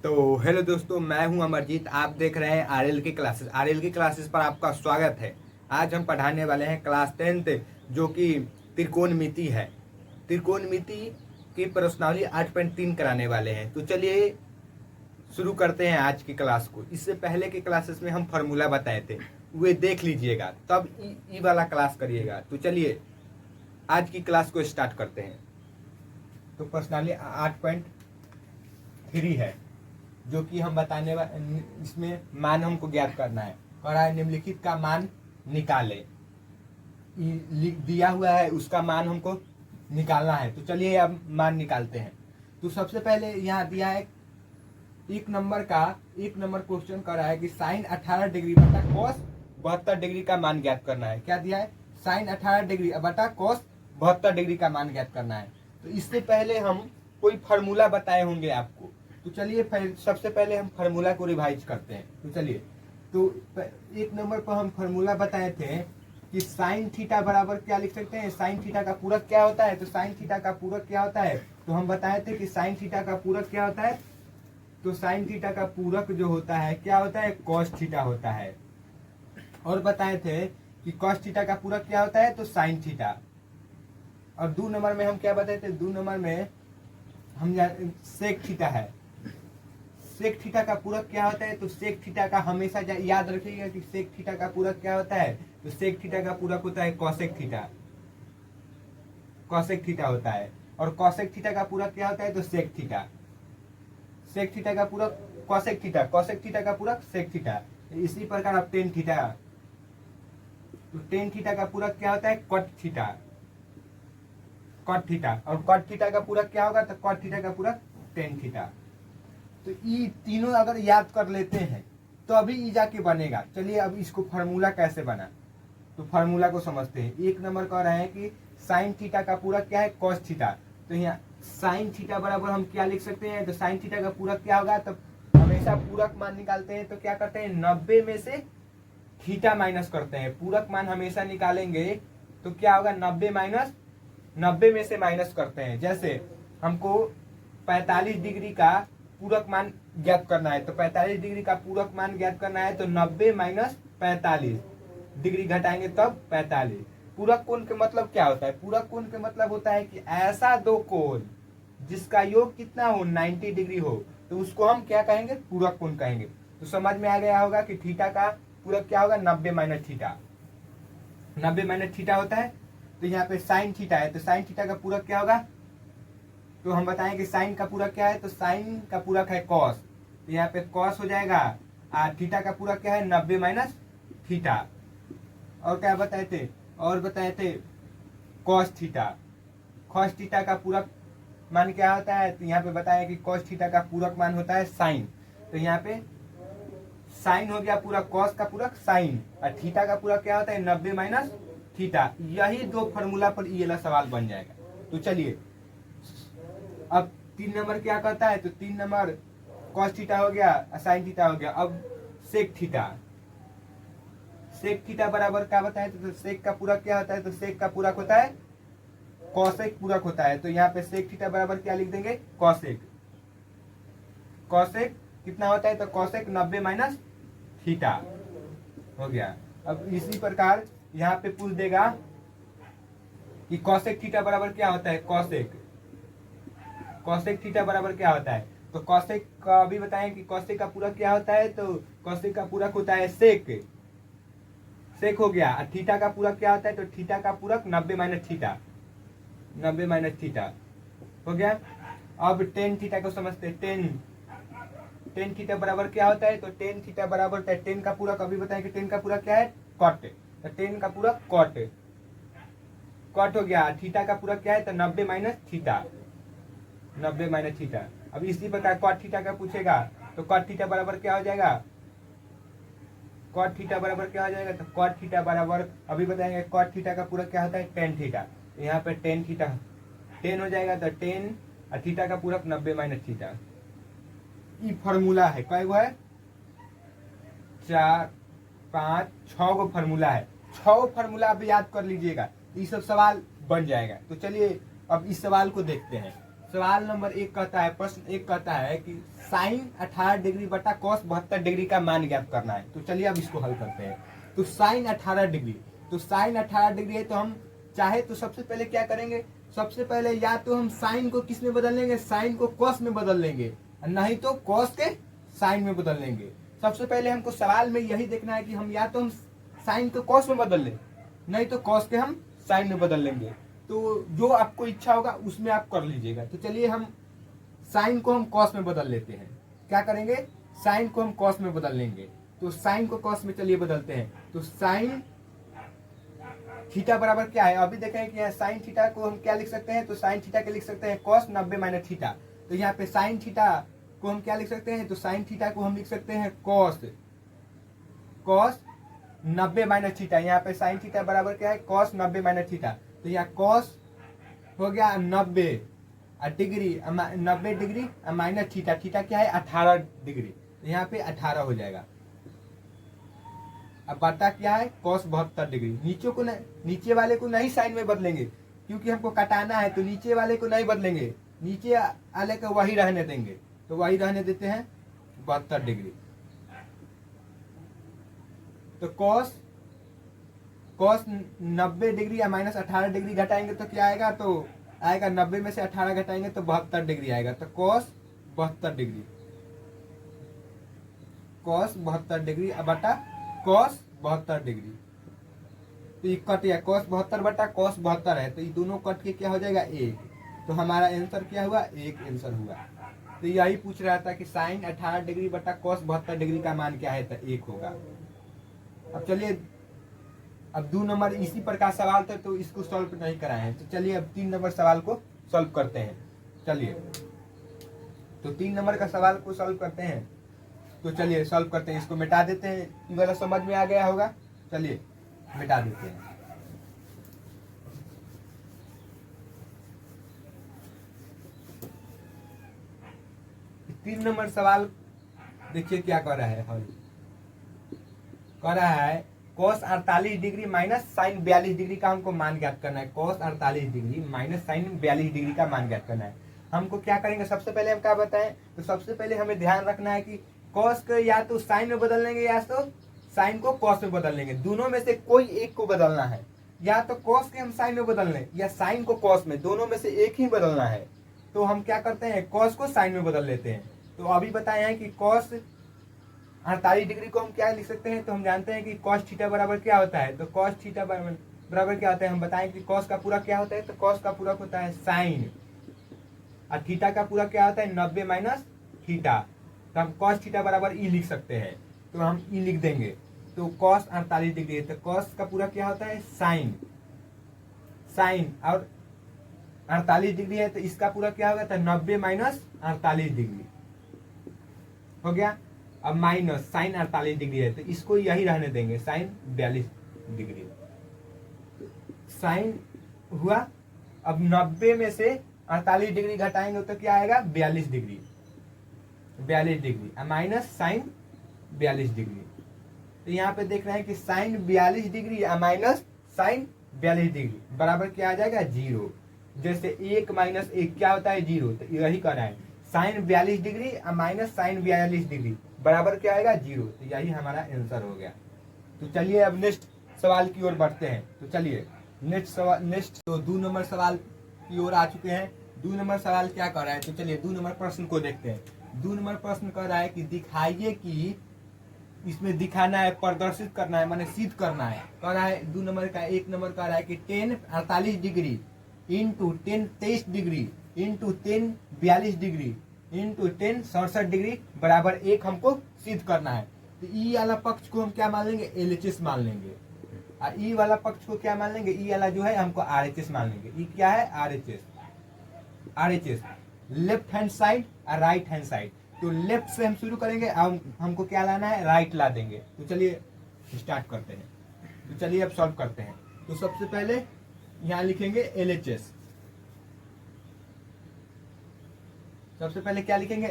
तो हेलो दोस्तों, मैं हूं अमरजीत। आप देख रहे हैं आरएल की क्लासेस। आरएल की क्लासेस पर आपका स्वागत है। आज हम पढ़ाने वाले हैं क्लास 10th, जो कि त्रिकोणमिति है। त्रिकोणमिति की प्रश्नावली 8.3 कराने वाले हैं। तो चलिए शुरू करते हैं आज की क्लास को। इससे पहले के क्लासेस में हम फार्मूला बताए थे, वे देख लीजिएगा, तब ई वाला क्लास करिएगा। तो चलिए आज की क्लास को स्टार्ट करते हैं। तो प्रश्नावली 8.3 है, जो कि हम बताने वाले, इसमें मान हमको ज्ञात करना है। कह रहा है निम्नलिखित का मान निकाले, दिया हुआ है उसका मान हमको निकालना है। तो चलिए अब मान निकालते हैं। तो सबसे पहले यहाँ दिया है एक नंबर क्वेश्चन कर रहा है कि साइन 18 डिग्री बटा कॉस 72 डिग्री का मान ज्ञात करना है। क्या दिया है? साइन 18 डिग्री बटा कॉस 72 डिग्री का मान ज्ञात करना है। तो इससे पहले हम कोई फार्मूला बताए होंगे आपको। तो चलिए सबसे पहले हम फार्मूला को रिवाइज करते हैं। तो चलिए, तो एक नंबर पर हम फार्मूला बताए थे कि साइन थीटा बराबर क्या लिख सकते हैं, साइन थीटा का पूरक क्या होता है। तो साइन थीटा का पूरक क्या होता है, तो हम बताए थे कि साइन थीटा का पूरक क्या होता है। तो साइन थीटा का पूरक जो होता है क्या होता है, कॉस थीटा होता है। और बताए थे कि कॉस थीटा का पूरक क्या होता है, तो साइन थीटा। और 2 नंबर में हम क्या बताए थे, 2 नंबर में हम सेक थीटा है। सेक थीटा का पूरक क्या होता है, तो सेक थीटा का हमेशा याद रखिएगा कि सेक थीटा का पूरक क्या होता है। तो सेक थीटा का पूरक होता है कॉसेक थीटा, कॉसेक थीटा होता है। और कॉसेक थीटा का पूरक क्या होता है, तो सेक थीटा। सेक थीटा का पूरक कॉसेक थीटा, कॉसेक थीटा का पूरक सेक थीटा। इसी प्रकार अब टेन थीटा, तो टेन थीटा का पूरक क्या होता है, कॉट थीटा, कॉट थीटा। और कॉट थीटा का पूरक क्या होगा, तो कॉट थीटा का पूरक टेन थीटा। तो ये तीनों अगर याद कर लेते हैं तो अभी ई जाके बनेगा। चलिए अब इसको फार्मूला कैसे बना, तो फार्मूला को समझते हैं। एक नंबर कह रहे हैं कि साइन थीटा का पूरक क्या है, कॉस थीटा। तो यहाँ साइन थीटा बराबर हम क्या लिख सकते हैं, तो साइन थीटा का पूरक क्या होगा। तो हमेशा पूरक मान निकालते हैं तो क्या करते हैं, 90 में से थीटा माइनस करते हैं। पूरक मान हमेशा निकालेंगे तो क्या होगा, 90 में से माइनस करते हैं। जैसे हमको 45 डिग्री का पूरक मान ज्ञात करना है, तो 45 डिग्री का पूरक मान ज्ञात करना है, तो 90 माइनस 45 डिग्री घटाएंगे तब 45। पूरक कोण के मतलब क्या होता है, पूरक कोण के मतलब होता है कि ऐसा दो कोण जिसका योग कितना हो, 90 डिग्री हो, तो उसको हम क्या कहेंगे, पूरक कोण कहेंगे। तो समझ में आ गया होगा कि थीटा का पूरक क्या होगा, 90 माइनस थीटा। 90 माइनस थीटा होता है। तो यहाँ पे साइन थीटा है, तो साइन थीटा का पूरक क्या होगा, तो हम बताएं कि साइन का पूरक क्या है, तो साइन का पूरक है कॉस। तो यहाँ पे कॉस हो जाएगा। थीटा का पूरक क्या है, 90 माइनस थीटा। और क्या बताए थे, और बताए थे कॉस थीटा। कॉस थीटा का पूरक मान क्या होता है, तो यहाँ पे बताया कि कॉस थीटा का पूरक मान होता है साइन। तो यहाँ पे साइन हो गया पूरक, कॉस का पूरक साइन, और थीटा का पूरक क्या होता है, 90 माइनस थीटा। यही दो फार्मूला पर ये वाला सवाल बन जाएगा। तो चलिए अब 3 नंबर क्या कहता है, तो 3 नंबर कॉस थीटा हो गया, साइन थीटा हो गया। अब सेक थीटा, सेक थीटा बराबर क्या बताए, तो सेक का पूरक क्या होता है, तो सेक का पूरक होता है कॉसेक पूरक होता है। तो यहाँ पे सेक थीटा बराबर क्या लिख देंगे, कॉसेक। कॉसेक कितना होता है, तो कॉसेक 90 माइनस थीटा हो गया। अब इसी प्रकार यहाँ पे पूछ देगा कि कॉसेक थीटा बराबर क्या होता है, कॉसेक। कॉसेक थीटा बराबर क्या होता है, तो कॉसेक का भी बताएं कि कॉसेक का पूरक क्या होता है, तो कॉसेक का पूरक होता है सेक। सेक हो गया। थीटा का पूरक क्या होता है, तो थीटा का पूरक 90 माइनस थीटा, 90 माइनस थीटा हो गया। अब टेन थीटा को समझते हैं। टेन थीटा बराबर क्या होता है, तो टेन थीटा बराबर होता है, टेन का पूरक अभी बताएं कि टेन का पूरक क्या है, कॉट। तो टेन का पूरक कॉट, कॉट हो गया। थीटा का पूरक क्या है, तो 90 माइनस थीटा, 90 माइनस थीटा। अब इसी प्रकार कॉट थीटा का पूछेगा, तो कॉट थीटा बराबर क्या हो जाएगा, कॉट थीटा बराबर क्या हो जाएगा, तो कॉट थीटा बराबर अभी बताएंगे कॉट थीटा का पूरक क्या होता है, टेन थीटा। तो यहाँ पे टेन थीटा 10 हो जाएगा, तो 10 और थीटा का पूरक 90 माइनस थीटा। ये फॉर्मूला है, कई गो है, 4 5 6 गो फॉर्मूला है। 6 फॉर्मूला आप याद कर लीजिएगा, ये सब सवाल बन जाएगा। तो चलिए अब इस सवाल को देखते हैं। सवाल नंबर 1 कहता है, प्रश्न 1 कहता है कि साइन 18 डिग्री बटा कॉस 72 डिग्री का मान ज्ञात करना है। तो चलिए अब इसको हल करते हैं। तो साइन 18 डिग्री, तो साइन 18 डिग्री है, तो हम चाहे तो सबसे पहले क्या करेंगे, सबसे पहले या तो हम साइन को किस में बदल लेंगे, साइन को कॉस में बदल लेंगे, नहीं तो कॉस के साइन में बदल लेंगे। सबसे पहले हमको सवाल में यही देखना है कि हम या तो हम साइन को कॉस में बदल लें, नहीं तो कॉस के हम साइन में बदल लेंगे। तो जो आपको इच्छा होगा उसमें आप कर लीजिएगा। तो चलिए हम साइन को हम कॉस में बदल लेते हैं। क्या करेंगे, साइन को हम कॉस में बदल लेंगे। तो साइन को कॉस में चलिए बदलते हैं। तो साइन थीटा बराबर क्या है, अभी देखें कि साइन थीटा को हम क्या लिख सकते हैं, तो साइन थीटा के लिख सकते हैं कॉस 90 माइनस थीटा। तो यहाँ पे साइन थीटा को हम क्या लिख सकते हैं, तो साइन थीटा को हम लिख सकते हैं कॉस 90 माइनस थीटा। यहाँ पे साइन थीटा बराबर क्या है, कॉस 90 माइनस थीटा। तो यहाँ कॉस हो गया 90 degree, 90 degree minus theta, theta क्या है 18 डिग्री, तो यहाँ पे 18 हो जाएगा। अब बटा क्या है, कॉस 72 डिग्री। नीचे वाले को नहीं साइन में बदलेंगे क्योंकि हमको कटाना है, तो नीचे वाले को नहीं बदलेंगे, नीचे वाले को वही रहने देंगे। तो वही रहने देते हैं 72 डिग्री। तो कॉस 90 डिग्री या माइनस 18 डिग्री घटाएंगे तो क्या आएगा, तो आएगा 90 में से 18 घटाएंगे तो 72 डिग्री आएगा। तो कॉस 72 डिग्री, कॉस 72 डिग्री बटा कॉस 72 डिग्री। तो ये कट गया, कॉस 72 बटा कॉस 72 है, तो ये दोनों कट के क्या हो जाएगा 1। तो हमारा आंसर क्या हुआ, 1 आंसर हुआ। तो यही पूछ रहा था कि साइन 18 डिग्री बटा कॉस 72 डिग्री का मान क्या है, तो 1 होगा। अब चलिए, अब 2 नंबर इसी प्रकार सवाल था तो इसको सॉल्व नहीं कराए हैं। तो चलिए अब 3 नंबर सवाल को सॉल्व करते हैं। चलिए तो 3 नंबर का सवाल को सॉल्व करते हैं। तो चलिए सॉल्व करते हैं, इसको मिटा देते हैं। ये वाला समझ में आ गया होगा, चलिए मिटा देते हैं। तीन नंबर सवाल देखिए क्या कर रहा है, हल कर रहा है cos 48 degree minus sine 42 degree का हमको मान ज्ञात करना है। cos 48 degree minus sine 42 degree का मान ज्ञात करना है। हमको क्या करेंगे, सबसे पहले हम क्या बताएं, तो सबसे पहले हमें ध्यान रखना है कि cos को या तो साइन में बदल लेंगे या तो साइन को cos में बदल लेंगे। दोनों में से कोई एक को बदलना है, या तो cos के हम साइन में बदल लें या साइन को cos में, दोनों में से एक ही बदलना है। तो हम क्या करते हैं, cos को साइन में बदल लेते हैं। तो अभी बताए हैं कि cos 48 डिग्री को हम क्या लिख सकते हैं, तो हम जानते हैं कि cos थीटा बराबर क्या होता है। तो cos थीटा बराबर क्या होता है, हम बताएं कि cos का पूरा क्या होता है, तो cos का पूरा होता है साइन, और थीटा का पूरा क्या होता है 90 माइनस थीटा। तो हम cos थीटा बराबर ई लिख सकते हैं, तो हम ई लिख देंगे। तो cos 48 डिग्री है, तो cos का पूरा क्या होता है साइन, और 48 डिग्री है तो इसका पूरा क्या होगा, तो 90 माइनस 48 डिग्री हो गया। अब माइनस साइन 48 डिग्री है तो इसको यही रहने देंगे, साइन 42 डिग्री साइन हुआ। अब 90 में से 48 डिग्री घटाएंगे तो क्या आएगा 42 degree, 42 degree minus sine 42 degree. तो यहाँ पे देख रहे हैं कि sine 42 degree minus sine 42 degree बराबर क्या आ जाएगा 0। जैसे 1 माइनस 1 क्या होता है 0, तो यही करना है, sine 42 degree minus sine 42 degree बराबर क्या आएगा 0। तो यही हमारा आंसर हो गया। तो चलिए अब नेक्स्ट सवाल की ओर बढ़ते हैं। तो चलिए नेक्स्ट तो 2 नंबर सवाल की ओर आ चुके हैं। 2 नंबर सवाल क्या कर रहा है, तो चलिए 2 नंबर प्रश्न को देखते हैं। 2 नंबर प्रश्न कर रहा है कि दिखाइए कि, इसमें दिखाना है, प्रदर्शित करना है, माने सिद्ध करना है। कह रहा है 2 नंबर का 1 नंबर कह रहा है कि 10 48 degree into 10 23 degree into 10 42 degree into 10 67 degree बराबर 1 हमको सिद्ध करना है। तो ई वाला पक्ष को हम क्या मान लेंगे, LHS मान लेंगे, और ई वाला पक्ष को क्या मान लेंगे, ई वाला जो है हमको RHS मान लेंगे। ई क्या है RHS, लेफ्ट हैंड साइड और राइट हैंड साइड। तो लेफ्ट से हम शुरू करेंगे, अब हमको क्या लाना है, राइट ला देंगे। तो चलिए स्टार्ट करते हैं। तो चलिए अब सॉल्व करते हैं। तो सबसे पहले यहाँ लिखेंगे LHS, सबसे पहले क्या लिखेंगे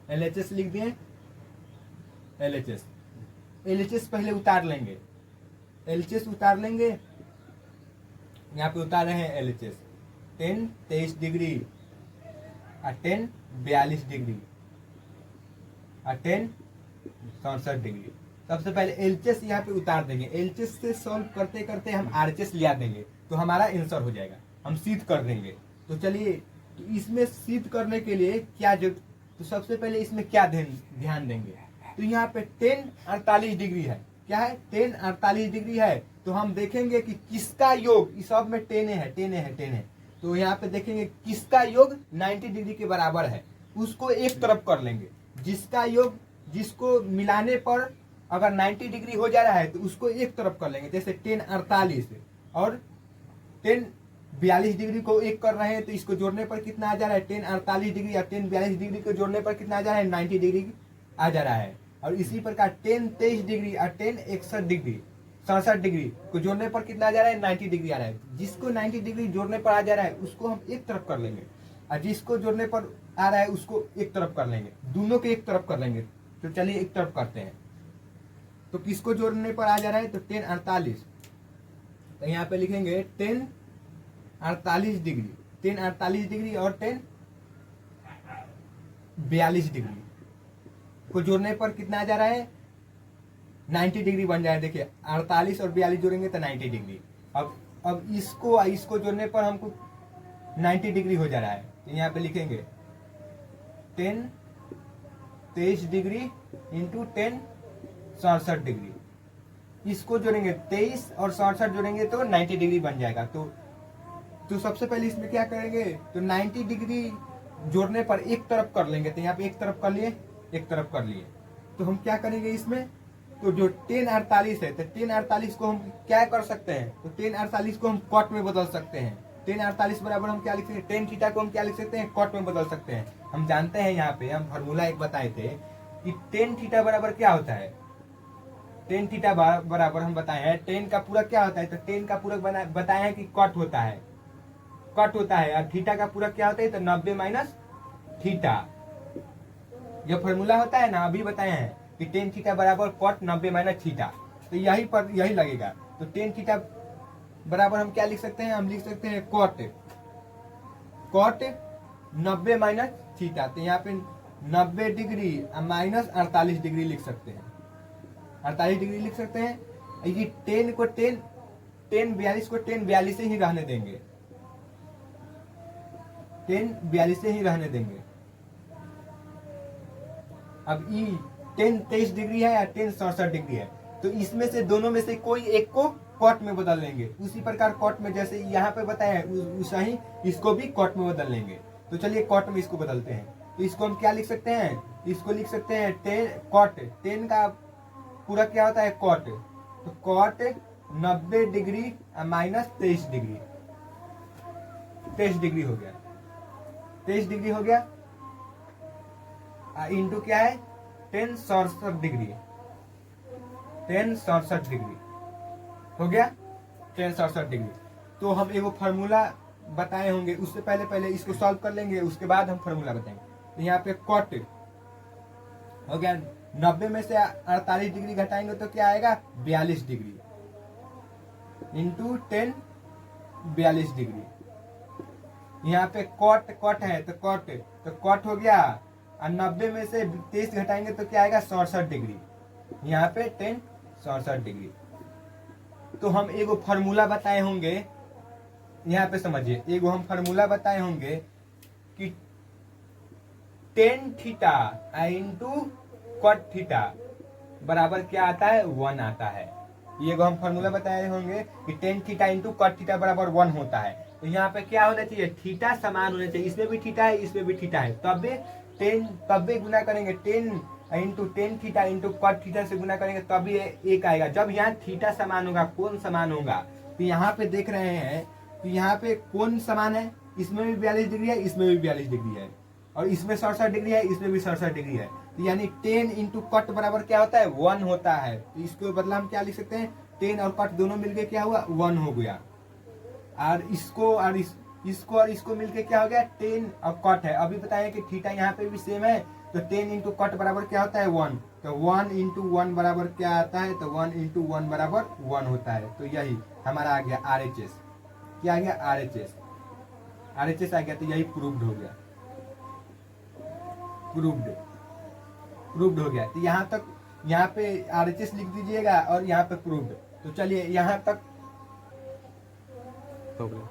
LHS लिख दिए। LHS पहले उतार लेंगे, LHS उतार लेंगे, यहाँ पे उतार रहे हैं LHS। 10 23 डिग्री, और 10 42 डिग्री, और 10 67 डिग्री। सबसे पहले एलएचएस यहाँ पे उतार देंगे, एलएचएस से सॉल्व करते करते हम आरएचएस लिया देंगे तो हमारा आंसर हो जाएगा, हम सिद्ध कर देंगे। तो चलिए, तो इसमें सिद्ध करने के लिए क्या जो, तो सबसे पहले इसमें क्या ध्यान देंगे, तो यहाँ पे 10 48 डिग्री है, क्या है 10 48 डिग्री है, तो हम देखेंगे कि किसका योग, इस सब में 10 है 10 है 10 है, तो यहाँ पे देखेंगे किसका योग 90 डिग्री के बराबर है, उसको एक तरफ कर लेंगे। जिसका योग, जिसको मिलाने पर अगर 90 डिग्री हो जा रहा है तो उसको एक तरफ कर लेंगे। जैसे 10 48 और 10 42 डिग्री को एक कर रहे हैं तो इसको जोड़ने पर कितना आ जा रहा है 10 48 डिग्री, और 10 42 डिग्री को जोड़ने पर कितना आ जा रहा है 90 डिग्री आ जा रहा है। और इसी प्रकार 10 23 डिग्री और 10 61 डिग्री 67 डिग्री को जोड़ने पर कितना आ जा रहा है 90 डिग्री आ रहा है। जिसको 90 डिग्री जोड़ने पर आ जा रहा है उसको हम एक तरफ कर लेंगे, और जिसको जोड़ने पर आ रहा है उसको एक तरफ कर लेंगे, दोनों के एक तरफ कर लेंगे। तो चलिए एक तरफ करते हैं। तो किसको जोड़ने पर आ जा रहा है, तो 10 48, तो यहाँ पे लिखेंगे 10 48 डिग्री, 10 48 डिग्री और 10 42 डिग्री को जोड़ने पर कितना आ जा रहा है 90 डिग्री बन जाए। देखिए 48 और 42 जोड़ेंगे तो 90 डिग्री। अब इसको जोड़ने पर हमको 90 डिग्री हो जा रहा है, तो यहाँ पे लिखेंगे 10 23 डिग्री इंटू 10 67 डिग्री। इसको जोड़ेंगे 23 और 67 जोड़ेंगे तो 90 डिग्री बन जाएगा। तो सबसे पहले इसमें क्या करेंगे, तो 90 डिग्री जोड़ने पर एक तरफ कर लेंगे, तो यहाँ पे एक तरफ कर लिए, एक तरफ कर लिए। तो हम क्या करेंगे इसमें, तो जो 10 48 है तो 10 48 को हम क्या कर सकते हैं, तो 10 48 को हम कॉट में बदल सकते हैं। 10 48 बराबर हम क्या लिख सकते हैं, 10 थीटा को हम क्या लिख सकते हैं, कॉट में बदल सकते हैं। हम जानते हैं, यहाँ पे हम फार्मूला एक बताए थे कि 10 थीटा बराबर क्या होता है, 10 थीटा बराबर हम बताए हैं 10 का पूरक क्या होता है, तो 10 का पूरक बताए हैं कि कॉट होता है, कॉट होता है। और थीटा का पूरक क्या होता है, तो 90 माइनस थीटा, यह फॉर्मूला होता है ना, अभी बताए हैं कि 10 थीटा बराबर कॉट 90 माइनस थीटा, तो यही लगेगा। तो 10 थीटा बराबर हम क्या लिख सकते हैं, हम लिख सकते हैं कॉट 90 माइनस थीटा, तो यहाँ पे 90 डिग्री माइनस 48 डिग्री लिख सकते हैं, 48 डिग्री लिख सकते हैं। ये 10 को 10 42 को 10 42 से ही रहने देंगे, 10 42 से ही रहने देंगे। अब ये 10 23 डिग्री है या 10 67 डिग्री है, तो इसमें से दोनों में से कोई एक को कॉट में बदल लेंगे। उसी प्रकार कॉट में जैसे यहाँ पे बताया है उसा ही इसको भी कॉट में बदल लेंगे। तो चलिए कॉट में इसको बदलते हैं। तो इसको हम क्या लिख सकते हैं, इसको लिख सकते हैं 10 कॉट, 10 का पूरा क्या होता है कॉट, तो cot 90 degree minus 23 degree, 23 degree हो गया, 23 डिग्री हो गया, इंटू क्या है 10 67 डिग्री, 10 67 डिग्री हो गया, 10 67 डिग्री। तो हम एगो फार्मूला बताए होंगे, उससे पहले इसको सॉल्व कर लेंगे, उसके बाद हम फार्मूला बताएंगे। तो यहाँ पे कॉट हो गया, 90 में से 48 डिग्री घटाएंगे तो क्या आएगा 42 डिग्री इंटू 10 42 डिग्री। यहाँ पे कॉट है तो कॉट हो गया, और 90 में से 23 घटाएंगे तो क्या आएगा 67 डिग्री, यहाँ पे 10 67 डिग्री। तो हम एगो फार्मूला बताए होंगे, यहाँ पे समझिए, एगो हम फार्मूला बताए होंगे कि 10 थीटा इंटू कॉट थीटा बराबर क्या आता है 1 आता है। ये हम फार्मूला बताए होंगे कि 10 थीटा इंटू कॉट थीटा बराबर 1 होता है। तो यहाँ पे क्या होना चाहिए, थीटा समान होना चाहिए, इसमें भी थीटा है इसमें भी थीटा है, तब भी गुना करेंगे 10 into 10 theta into cot theta से गुना करेंगे तब भी एक आएगा। जब यहाँ थीटा समान होगा, कोण समान होगा, तो यहाँ पे देख रहे हैं कि यहाँ पे कोण समान है, इसमें भी 42 डिग्री है इसमें भी 42 डिग्री है, और इसमें 67 डिग्री है इसमें भी 67 डिग्री है। तो यानी 10 इंटू कट बराबर क्या होता है 1 होता है। तो इसको बदला हम क्या लिख सकते हैं, 10 और कट दोनों मिलके क्या हुआ 1 हो गया, और इसको मिलके क्या हो गया 10 और कट है। अभी बताया कि थीटा यहाँ पे भी सेम है, तो 10 इंटू कट बराबर क्या होता है 1, तो 1 इंटू 1 बराबर क्या आता है, तो 1 इंटू 1 बराबर 1 होता है। तो यही हमारा आ गया RHS, क्या आ गया RHS। RHS आ गया तो यही प्रूव्ड हो गया, प्रूव्ड हो गया। तो यहाँ तक, यहाँ पे RHS लिख दीजिएगा और यहाँ पे प्रूव्ड। तो चलिए यहाँ तक हो गया।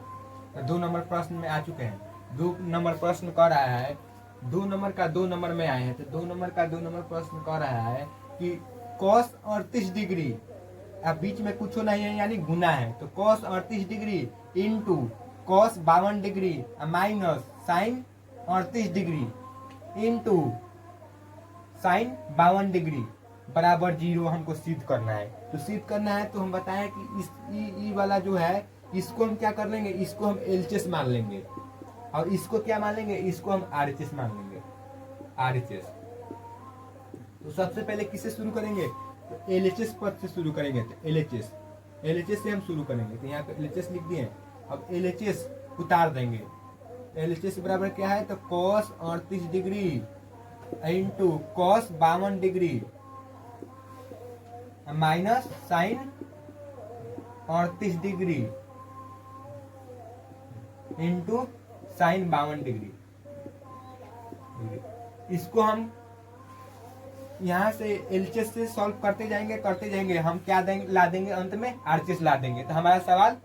तो 2 नंबर प्रश्न में आ चुके हैं। 2 नंबर प्रश्न कह रहा है, 2 नंबर का 2 नंबर में आए हैं। तो 2 नंबर का 2 नंबर प्रश्न कह रहा है कि cos 38 डिग्री, अब बीच में कुछ नहीं है यानी गुना है, तो cos 38 degree into cos 52 degree minus sine 38 degree into sine 52 degree बराबर 0 हमको सिद्ध करना है। तो सिद्ध करना है तो हम बताएं कि इस ई वाला जो है इसको हम क्या कर लेंगे, इसको हम LHS मान लेंगे और इसको क्या मान लेंगे, इसको हम RHS मान लेंगे, RHS। तो सबसे पहले किससे शुरू करेंगे, तो LHS पद से शुरू करेंगे। तो LHS से हम शुरू करेंगे। तो यहाँ पे LHS लिख दिए। अब LHS उतार देंगे। LHS बराबर क्या है, तो cos 38 degree into cos 52 degree minus sine 38 degree into sine 52 degree. इसको हम यहाँ से LHS से सॉल्व करते जाएंगे, हम क्या देंगे, ला देंगे अंत में RHS ला देंगे। तो हमारा सवाल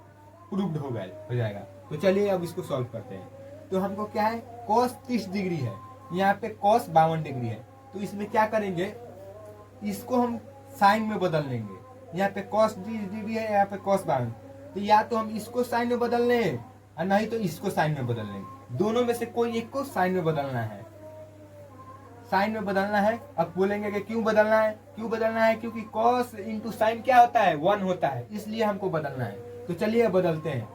प्रूव्ड हो जाएगा। तो चलिए अब इसको सॉल्व करते हैं। तो हमको क्या है, cos 30 डिग्री है, यहाँ पे cos 52 डिग्री है। तो इसमें क्या करेंगे, इसको हम साइन में बदल लेंगे। यहाँ पे cos 30 डिग्री है, यहाँ पे cos 52। तो या तो हम इसको साइन में बदल लें और नहीं तो इसको साइन में बदल लेंगे। दोनों में से कोई एक को साइन में बदलना है, साइन में बदलना है। अब बोलेंगे कि क्यों बदलना है, क्योंकि cos इंटू साइन क्या होता है, 1 होता है, इसलिए हमको बदलना है। तो चलिए बदलते हैं।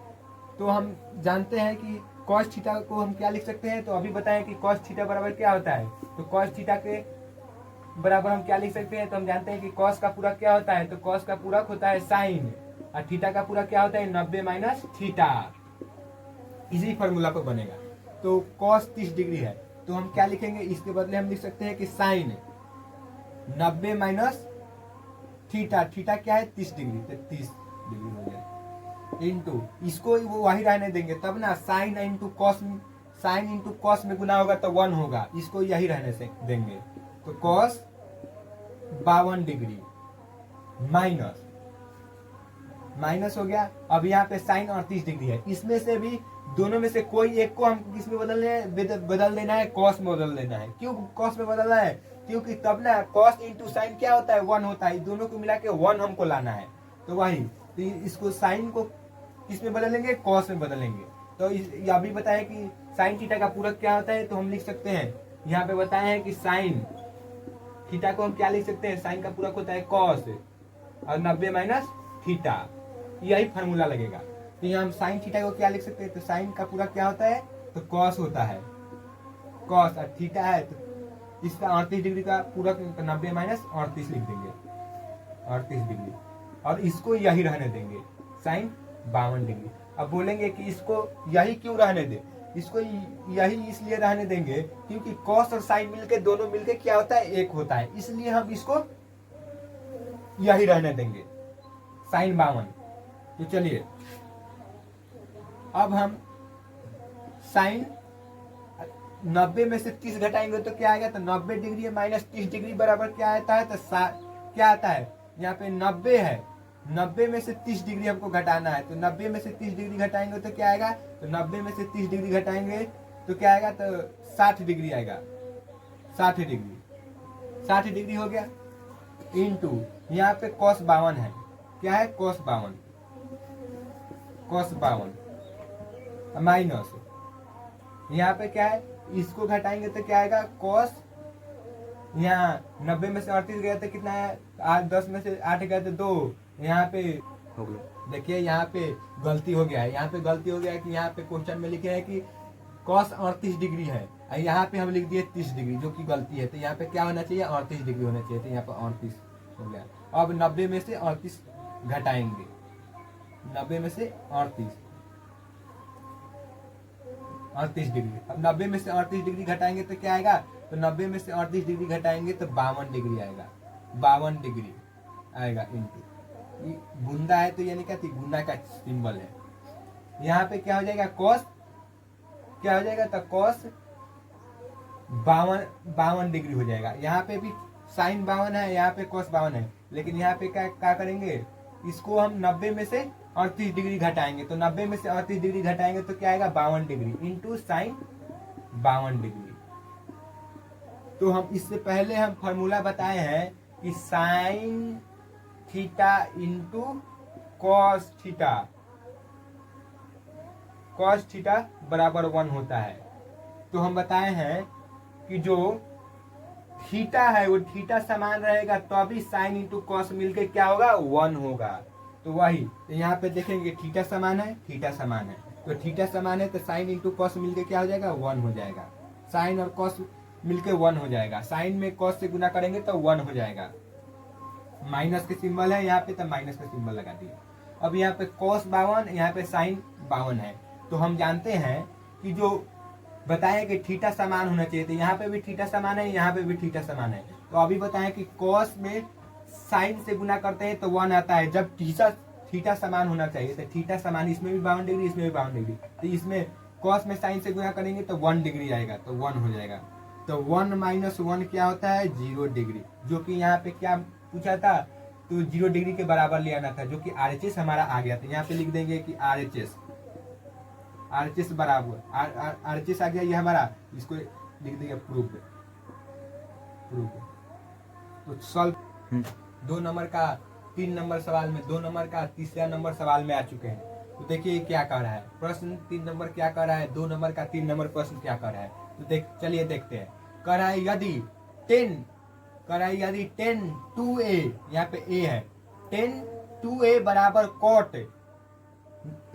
तो हम जानते हैं कि cos थीटा को हम क्या लिख सकते हैं, तो अभी बताएं कि cos थीटा बराबर क्या होता है। तो cos थीटा के बराबर हम क्या लिख सकते हैं, तो हम जानते हैं कि cos का पूरक क्या होता है, तो cos का पूरक होता है साइन और थीटा का पूरक क्या होता है, 90 माइनस थीटा। इसी फॉर्मूला पर बनेगा। तो cos 30 डिग्री है तो हम क्या लिखेंगे, इसके बदले हम लिख सकते हैं कि साइन 90 माइनस थीटा, थीटा क्या है 30 डिग्री, तो 30 डिग्री हो जाएगा इंटू इसको वो वही रहने देंगे तब ना, साइन इंटू कॉस में गुना होगा तो 1 होगा, इसको यही रहने से देंगे। तो cos 52 डिग्री माइनस हो गया। अब यहाँ पे साइन 38 डिग्री है, इसमें से भी दोनों में से कोई एक को हम किस में बदल देना है, cos में बदल देना है। क्यों cos में बदलना है, क्योंकि तब ना cos इंटू साइन क्या होता है, 1 होता है, दोनों को मिला के 1 हमको लाना है। तो वही, तो इसको साइन को किस में बदलेंगे, cos में बदलेंगे। तो अभी बताया कि साइन थीटा का पूरक क्या होता है, तो हम लिख सकते हैं, यहाँ पे बताया है कि साइन थीटा को हम क्या लिख सकते हैं, साइन का पूरक होता है cos और 90 माइनस थीटा, यही फॉर्मूला लगेगा। तो यहाँ हम साइन थीटा को क्या लिख सकते हैं, तो साइन का पूरक क्या होता है, तो cos होता है, cos और थीटा है तो इसका 38 डिग्री का पूरक 90 माइनस 38 लिख देंगे, 38 डिग्री, और इसको यही रहने देंगे साइन 52 डिग्री। अब बोलेंगे कि इसको यही क्यों रहने दे, इसको यही इसलिए रहने देंगे क्योंकि cos और साइन मिलके दोनों मिलके क्या होता है, एक होता है, इसलिए हम इसको यही रहने देंगे साइन 52। तो चलिए अब हम साइन 90 में से 30 घटाएंगे तो क्या आएगा, तो 90 डिग्री माइनस 30 डिग्री बराबर क्या आता है, तो क्या आता है, यहाँ पे 90 है, 90 में से 30 डिग्री हमको घटाना है। तो 90 में से 30 डिग्री घटाएंगे तो क्या आएगा, तो 90 में से 30 डिग्री घटाएंगे तो क्या आएगा, तो 60 डिग्री आएगा, 60 डिग्री हो गया इंटू यहाँ पे cos 52 है, क्या है cos 52 माइनस यहाँ पे क्या है, इसको घटाएंगे तो क्या आएगा cos, यहाँ 90 में से 38 गया तो कितना है, 10 में से 8 गया तो 2, यहाँ पे हो गया। देखिए यहाँ पे गलती हो गया है, यहाँ पे गलती हो गया है कि यहाँ पे क्वेश्चन में लिखे है कि cos 38 डिग्री है, यहाँ पे हम लिख दिए 30 डिग्री, जो कि गलती है। तो यहाँ पे क्या होना चाहिए, 38 डिग्री होना चाहिए, तो यहाँ पे 38 हो गया। अब 90 में से 38 घटाएंगे, 90 में से 38 डिग्री, अब 90 में से 38 डिग्री घटाएंगे तो क्या आएगा, तो 90 में से 38 डिग्री घटाएंगे तो 52 डिग्री आएगा, 52 डिग्री आएगा इंटू गुंदा है तो यानी क्या थी, गुंदा का सिंबल है। यहाँ पे क्या हो जाएगा cos क्या हो जाएगा, तो कॉस 52 डिग्री हो जाएगा। यहाँ पे भी साइन 52 है, यहाँ पे कॉस 52 है, लेकिन यहाँ पे क्या करेंगे, इसको हम 90 में से 38 डिग्री घटाएंगे। तो 90 में से 38 डिग्री घटाएंगे तो क्या आएगा, 52 डिग्री इंटू साइन 52 डिग्री। तो हम इससे पहले हम फॉर्मूला बताए हैं कि sine theta into cos theta, cos theta बराबर 1 होता है। तो हम बताए हैं कि जो थीटा है वो थीटा समान रहेगा तो अभी साइन इंटू कॉस मिलके क्या होगा, 1 होगा। तो वही, तो यहाँ पे देखेंगे थीटा समान है, थीटा समान है, तो थीटा समान है तो साइन इंटू कॉस मिलके क्या हो जाएगा, 1 हो जाएगा। साइन और कॉस मिलके 1 हो जाएगा, साइन में कॉस से गुना करेंगे तो 1 हो जाएगा। माइनस के सिंबल है यहाँ पे तो माइनस का सिंबल लगा दिया। अब यहाँ पे कॉस 52, यहाँ पे साइन 52 है। तो हम जानते हैं कि जो बताया कि थीटा समान होना चाहिए, तो यहाँ पे भी थीटा समान है, यहाँ पे भी थीटा समान है। तो अभी बताएं कि कॉस में साइन से गुना करते हैं तो 1 आता है। जब थीटा समान होना चाहिए तो थीटा समान, इसमें भी 52 डिग्री, इसमें भी 52 डिग्री, तो इसमें कॉस में साइन से गुना करेंगे तो 1 डिग्री आएगा, तो 1 हो जाएगा। तो 1 माइनस 1 क्या होता है, 0 डिग्री, जो कि यहाँ पे क्या पूछा था, तो 0 डिग्री के बराबर ले आना था, जो कि RHS हमारा आ गया। तो यहाँ पे लिख देंगे कि RHS बराबर RHS आ गया ये हमारा, इसको लिख देंगे प्रूफ। तो सॉल्व 2 नंबर का 3 नंबर सवाल में, 2 नंबर का तीसरा नंबर सवाल में आ चुके हैं। तो देखिए क्या कर रहा है प्रश्न, 3 नंबर क्या कर रहा है, 2 नंबर का 3 नंबर प्रश्न क्या कर रहा है। तो चलिए देखते हैं। कर रहा है यदि 10 2a, यहाँ पे a है, 10 2a बराबर कॉट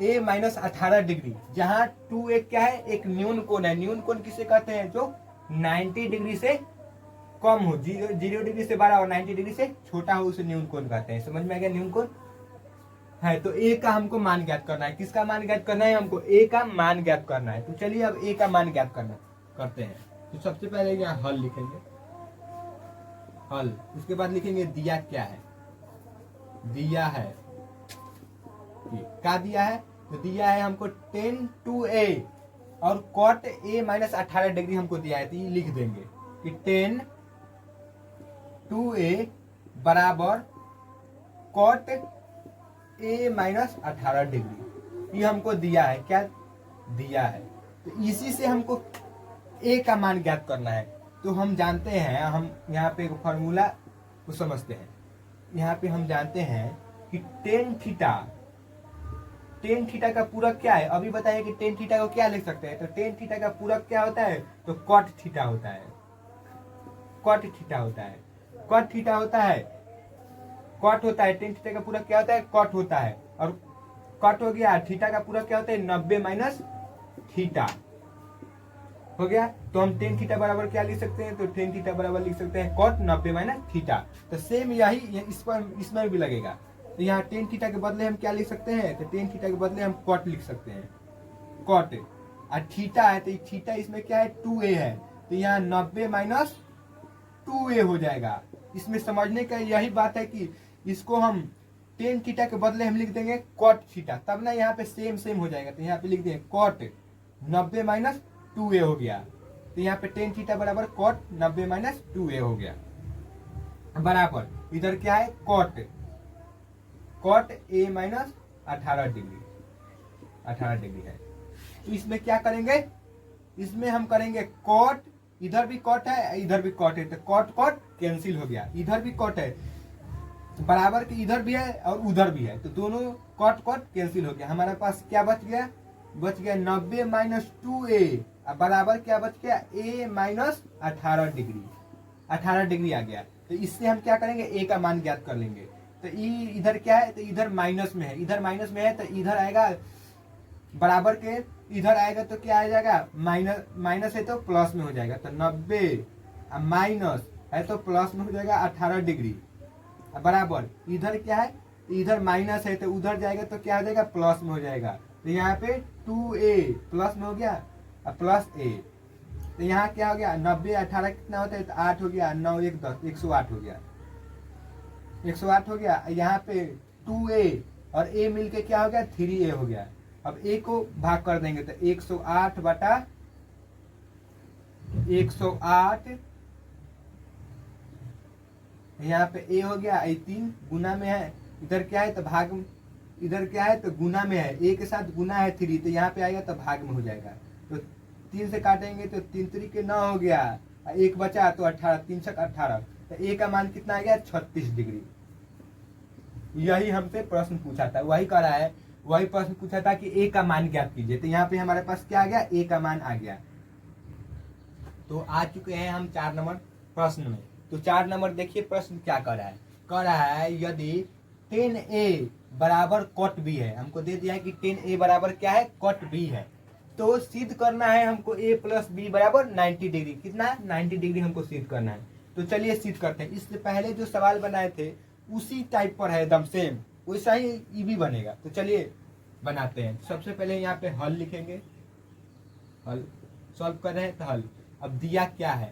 a माइनस 18 डिग्री, जहां 2a क्या है, एक न्यून कोण है। न्यून कोण किसे कहते हैं, जो 90 डिग्री से कम हो, 0 डिग्री से बड़ा हो, 90 डिग्री से छोटा हो, उसे न्यून कोण कहते हैं। समझ में आ गया, न्यून कोण है। तो a का हमको मान ज्ञात करना है। किसका मान ज्ञात करना है, हमको a का मान ज्ञात करना है। तो चलिए अब a का मान ज्ञात करते हैं। तो सबसे पहले यहाँ हल लिखेंगे, हल, उसके बाद लिखेंगे दिया क्या है, दिया है क्या दिया है, तो दिया है हमको 10 2a और कॉट a माइनस 18 डिग्री हमको दिया है। तो ये लिख देंगे कि 10 2a बराबर कॉट a माइनस 18 डिग्री, ये हमको दिया है। क्या दिया है, तो इसी से हमको a का मान ज्ञात करना है। तो हम जानते हैं, हम यहाँ पे एक फॉर्मूला को समझते हैं। यहाँ पे हम जानते हैं कि टेन थीटा का पूरक क्या है। अभी बताइए कि टेन थीटा को क्या लिख सकते हैं। तो टेन थीटा का पूरक क्या होता है, तो कॉट थीटा होता है, कॉट थीटा होता है, कॉट थीटा होता है, कॉट होता है। टेन थीटा का पूरक क्या होता है, कॉट होता है। और कॉट हो गया, थीटा का पूरक क्या होता है, 90 माइनस थीटा हो गया। तो हम टेन थीटा बराबर क्या लिख सकते हैं, तो टेन थीटा बराबर लिख सकते हैं कॉट 90 माइनस थीटा। तो सेम यही इसमें भी लगेगा। तो यहाँ टेन थीटा के बदले हम क्या लिख सकते हैं, तो टेन थीटा के बदले हम कॉट लिख सकते हैं, कॉट। और थीटा है तो थीटा इसमें क्या है, 2a है, तो यहाँ 90 माइनस 2a हो जाएगा। इसमें समझने का यही बात है कि इसको हम टेन थीटा के बदले हम लिख देंगे कॉट थीटा, तब ना यहाँ पे सेम हो जाएगा। तो यहाँ पे लिख देंगे कॉट 90 माइनस 2a हो गया। तो यहाँ पे टेन थीटा बराबर कॉट 90 माइनस 2a हो गया, बराबर इधर क्या है, कॉट a माइनस 18 डिग्री है। तो इसमें क्या करेंगे, इसमें हम करेंगे कॉट, इधर भी कॉट है इधर भी कॉट है, तो कॉट कैंसिल हो गया। इधर भी कॉट है, बराबर के इधर भी है और उधर भी है, तो दोनों कॉट कैंसिल हो गया। हमारे पास क्या बच गया, 90 माइनस 2a बराबर क्या बच गया, a माइनस 18 डिग्री आ गया। तो इससे हम क्या करेंगे, a का मान ज्ञात कर लेंगे। तो इधर क्या है, तो इधर माइनस में है, इधर माइनस में है, तो इधर आएगा बराबर के, इधर आएगा तो क्या आ जाएगा, माइनस है तो प्लस में हो जाएगा। तो 90 माइनस है तो प्लस में हो जाएगा 18 डिग्री, बराबर इधर क्या है, इधर माइनस है तो उधर जाएगा तो क्या हो जाएगा, प्लस में हो जाएगा। तो यहाँ पे 2a प्लस में हो गया प्लस a, तो यहाँ क्या हो गया, 90 18 कितना होता है, तो 8 हो गया, 9 1 10 108 हो गया, 108 हो गया। यहाँ पे 2a और a मिलके क्या हो गया, 3a हो गया। अब a को भाग कर देंगे तो 108 बटा 108, यहाँ पे a हो गया, ये 3 गुना में है, इधर क्या है तो भाग, इधर क्या है तो गुना में है, a के साथ गुना है 3, तो यहाँ पे आएगा तो भाग में हो जाएगा। तो 3 से काटेंगे तो 3 3 के 9 हो गया, 1 बचा तो 18, 3 छक 18, तो a का मान कितना आ गया 36 डिग्री। यही हमसे प्रश्न पूछा था, वही कह रहा है, वही प्रश्न पूछा था कि a का मान ज्ञात कीजिए। तो यहाँ पे हमारे पास क्या आ गया, a का मान आ गया। तो आ चुके हैं हम 4 नंबर प्रश्न में। तो 4 नंबर देखिए प्रश्न क्या कर रहा है, कह रहा है यदि 10a बराबर कॉट b है, हमको दे दिया है कि 10a बराबर क्या है, कॉट b है, तो सिद्ध करना है हमको a प्लस b बराबर 90 डिग्री। कितना, 90 डिग्री हमको सिद्ध करना है। तो चलिए सिद्ध करते हैं। इससे पहले जो सवाल बनाए थे उसी टाइप पर है, एकदम सेम वैसा ही ये भी बनेगा। तो चलिए बनाते हैं। सबसे पहले यहाँ पे हल लिखेंगे, हल सॉल्व कर रहे हैं तो हल। अब दिया क्या है,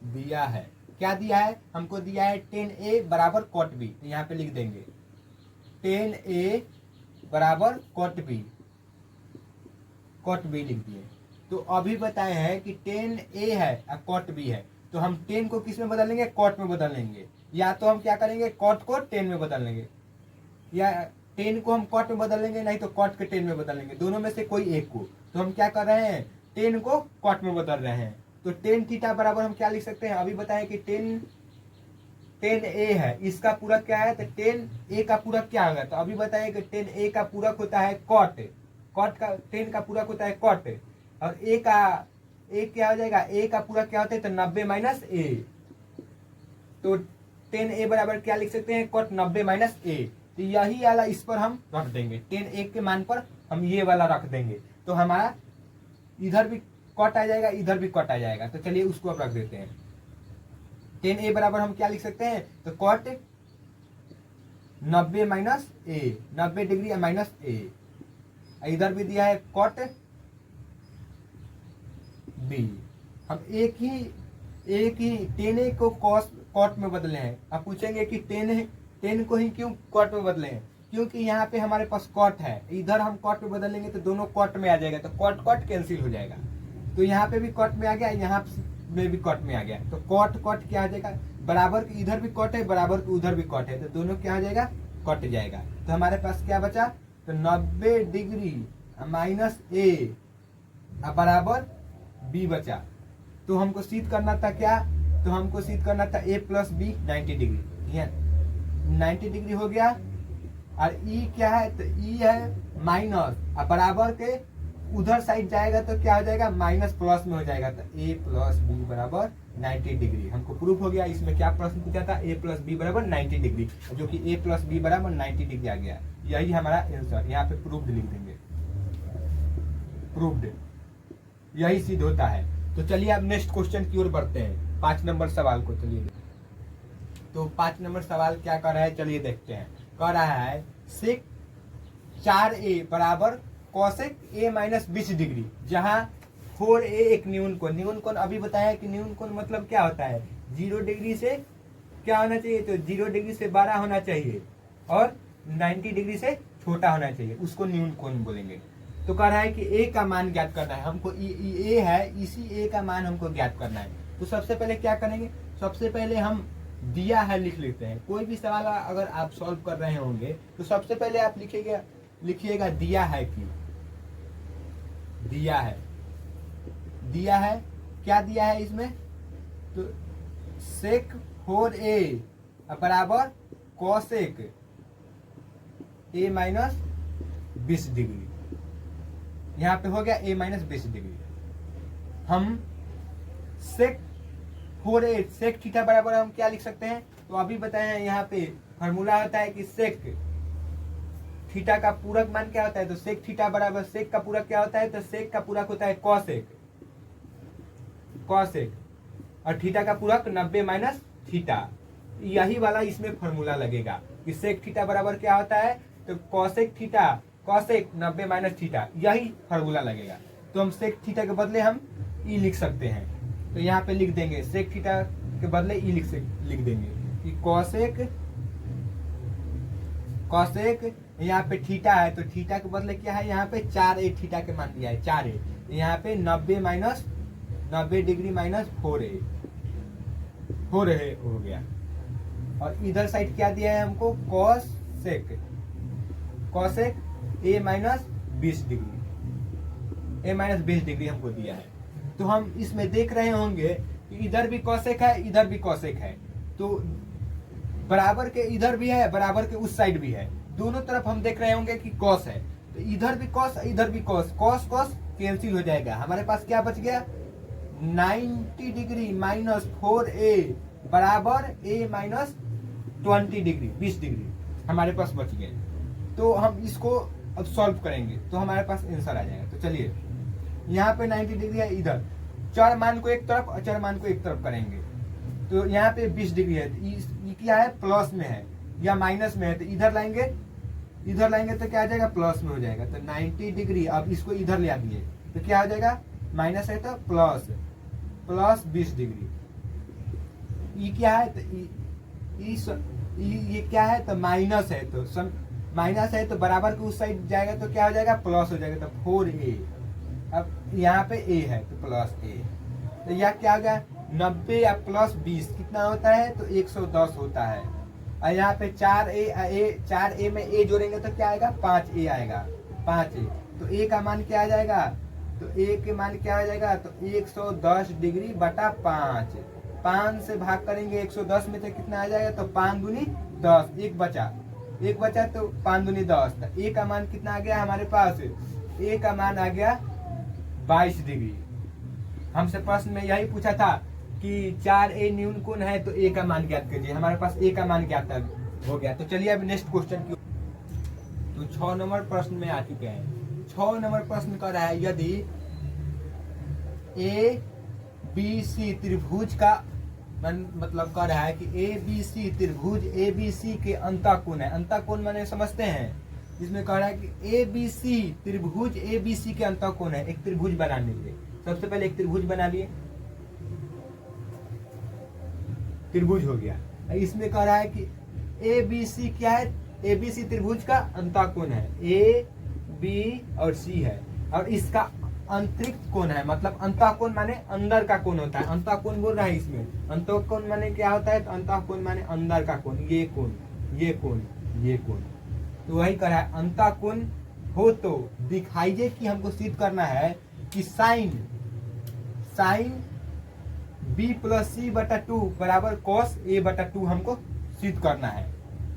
दिया है, क्या दिया है हमको, दिया है 10a बराबर कॉट b, तो यहाँ पे लिख देंगे 10a बराबर कॉट b, कॉट b लिख दिए। तो अभी बताए हैं कि 10a है और कॉट b है, तो हम 10 को किस में बदल लेंगे, कॉट में बदल लेंगे, या तो हम क्या करेंगे कॉट को 10 में बदल लेंगे, या 10 को हम कॉट में बदल लेंगे, नहीं तो कॉट के 10 में बदल लेंगे, दोनों में से कोई एक को। तो हम क्या कर रहे हैं, 10 को कॉट में बदल रहे हैं। तो 10 थीटा बराबर हम क्या लिख सकते हैं, अभी बताएं कि 10a है, इसका पूरक क्या है, तो 10a का पूरक क्या होगा, तो अभी बताएं कि 10a का पूरक होता है कॉट, कॉट का 10 का पूरक होता है कॉट, और a क्या हो जाएगा, a का पूरक क्या होता है, तो 90 माइनस a। तो 10a बराबर क्या लिख सकते हैं, कॉट 90 माइनस a। तो यही वाला इस पर हम रख देंगे, 10a के मान पर हम ये वाला रख देंगे, तो हमारा इधर भी कॉट आ जाएगा, इधर भी कॉट आ जाएगा। तो चलिए उसको अब रख देते हैं। 10a बराबर हम क्या लिख सकते हैं, तो cot 90 minus a, 90 degree minus a। इधर भी दिया है कॉट b। हम एक ही 10a को कॉट में बदले हैं। आप पूछेंगे कि 10 को ही क्यों कॉट में बदले हैं, क्योंकि यहाँ पे हमारे पास कॉट है, इधर हम कॉट में बदलेंगे तो दोनों कॉट में आ जाएगा, तो कॉट कॉट कैंसिल हो जाएगा। तो यहाँ पे भी कॉट में आ गया, यहाँ में भी कॉट में आ गया, तो कॉट कॉट क्या आ जाएगा, बराबर के इधर भी कॉट है, बराबर के उधर भी कॉट है, तो दोनों क्या आ जाएगा, कट जाएगा। तो हमारे पास क्या बचा, तो 90 डिग्री माइनस a बराबर b बचा। तो हमको सिद्ध करना था क्या, तो हमको सिद्ध करना था a प्लस b 90 डिग्री, यहाँ 90 डिग्री हो गया। और e क्या है, तो e है माइनस, और बराबर के उधर साइड जाएगा तो क्या हो जाएगा, माइनस प्लस में हो जाएगा, तो a प्लस b बराबर 90 डिग्री। हमको प्रूफ हो गया। इसमें क्या प्रश्न पूछा था, a प्लस b बराबर 90 डिग्री, जो कि a प्लस b बराबर 90 डिग्री आ गया। यही हमारा आंसर, यहाँ पे प्रूफ्ड लिख देंगे, प्रूफ्ड, यही सिद्ध होता है। तो चलिए अब नेक्स्ट क्वेश्चन की ओर बढ़ते हैं, 5 नंबर सवाल को। चलिए तो 5 नंबर सवाल क्या कर रहा है, चलिए देखते हैं। कह रहा है सेक 4a बराबर कॉसेक a माइनस 20 डिग्री, जहां 4a एक न्यून कोण, न्यून कोण अभी बताया कि न्यून कोण मतलब क्या होता है, 0 डिग्री से क्या होना चाहिए, तो 0 डिग्री से बड़ा होना चाहिए और 90 डिग्री से छोटा होना चाहिए, उसको न्यून कोण बोलेंगे। तो कह रहा है कि a का मान ज्ञात करना है हमको, a है, इसी a का मान हमको ज्ञात करना है। तो सबसे पहले क्या करेंगे, सबसे पहले हम दिया है लिख लेते हैं। कोई भी सवाल अगर आप सॉल्व कर रहे होंगे तो सबसे पहले आप लिखिएगा दिया है कि, दिया है, दिया है, क्या दिया है इसमें, तो सेक 4a बराबर कॉसेक a माइनस 20 डिग्री, यहाँ पे हो गया a माइनस 20 डिग्री। हम सेक 4a सेक थीटा बराबर हम क्या लिख सकते हैं, तो अभी बताए हैं यहाँ पे फॉर्मूला होता है कि सेक थीटा का पूरक मान क्या होता है, तो सेक थीटा बराबर सेक का पूरक क्या होता है, तो सेक का पूरक होता है कॉसेक, कॉसेक, और थीटा का पूरक 90 माइनस थीटा। यही वाला इसमें फॉर्मूला लगेगा कि सेक थीटा बराबर क्या होता है, तो cosec theta, cosec 90 minus theta, यही फॉर्मूला लगेगा। तो हम सेक थीटा के बदले हम ई लिख सकते हैं, तो यहाँ पे लिख देंगे सेक थीटा के बदले ई लिख देंगे कि कॉसेक यहाँ पे थीटा है, तो थीटा के बदले क्या है, यहाँ पे 4a थीटा के मान दिया है, 4a, यहाँ पे 90 डिग्री माइनस 4a हो गया। और इधर साइड क्या दिया है हमको, कॉसेक a माइनस 20 डिग्री हमको दिया है। तो हम इसमें देख रहे होंगे कि इधर भी कॉसेक है, इधर भी कॉसेक है, तो बराबर के इधर भी है, बराबर के उस साइड भी है, दोनों तरफ हम देख रहे होंगे कि कॉस है। तो इधर भी कॉस, इधर भी कॉस, कॉस कॉस कैंसिल हो जाएगा। हमारे पास क्या बच गया, 90 डिग्री माइनस 4a बराबर a माइनस 20 डिग्री 20 डिग्री हमारे पास बच गए। तो हम इसको अब सॉल्व करेंगे तो हमारे पास आंसर आ जाएगा। तो चलिए, यहाँ पे 90 डिग्री है, इधर चर मान को एक तरफ, अचर मान को एक तरफ करेंगे। तो यहाँ पे 20 डिग्री है, तो ये क्या है, प्लस में है या माइनस में है, तो इधर लाएंगे तो क्या आ जाएगा, प्लस में हो जाएगा। तो 90 डिग्री, अब इसको इधर ले आ दिए तो क्या हो जाएगा, माइनस है तो प्लस 20 डिग्री। ये क्या है, तो ये क्या है, तो माइनस है, तो माइनस है तो बराबर के उस साइड जाएगा तो क्या हो जाएगा, प्लस हो जाएगा। तो 4a, अब यहाँ पे a है तो प्लस a, तो यह क्या हो गया, 90 या प्लस 20 कितना होता है, तो 110 होता है। और यहाँ पे 4a में a जोड़ेंगे तो क्या आएगा, 5a आएगा, 5a। तो a का मान क्या आ जाएगा, तो a के मान क्या आ जाएगा, तो 110 डिग्री बटा 5 से भाग करेंगे 110 में तो कितना आ जाएगा, तो 5 दूनी 10, एक बचा तो 5 दूनी 10। तो a का मान कितना आ गया हमारे पास, a का मान आ गया 22 डिग्री। हमसे प्रश्न में यही पूछा था कि 4a न्यून कोण है, तो a का मान ज्ञात कीजिए। हमारे पास a का मान ज्ञात हो गया। तो चलिए अब नेक्स्ट क्वेश्चन की, तो 6 नंबर प्रश्न में आ चुके हैं। 6 नंबर प्रश्न कर रहा है, यदि ABC त्रिभुज का मतलब कर रहा है कि ABC त्रिभुज ABC के अंतःकोण है। अंतःकोण माने समझते हैं, इसमें कह रहा है कि ABC त्रिभुज ABC के अंतःकोण है। एक त्रिभुज बनाने के लिए सबसे पहले एक त्रिभुज बना लिए, त्रिभुज हो गया। इसमें कह रहा है कि ABC क्या है, ABC त्रिभुज का अंतःकोण है, A B और C है, और इसका अंतरिक्ष कोण है। मतलब अंतःकोण माने अंदर का कोण होता है, अंतःकोण बोल रहा है इसमें। अंतःकोण माने क्या होता है, तो अंतःकोण माने अंदर का कोण, ये कोण, ये कोण, ये कोण। तो वही कह रहा है, अंतःकोण हो तो दिखाइए कि हमको सिद्ध करना है कि साइन B प्लस C बटा 2 बराबर कॉस A बटा 2 हमको सिद्ध करना है।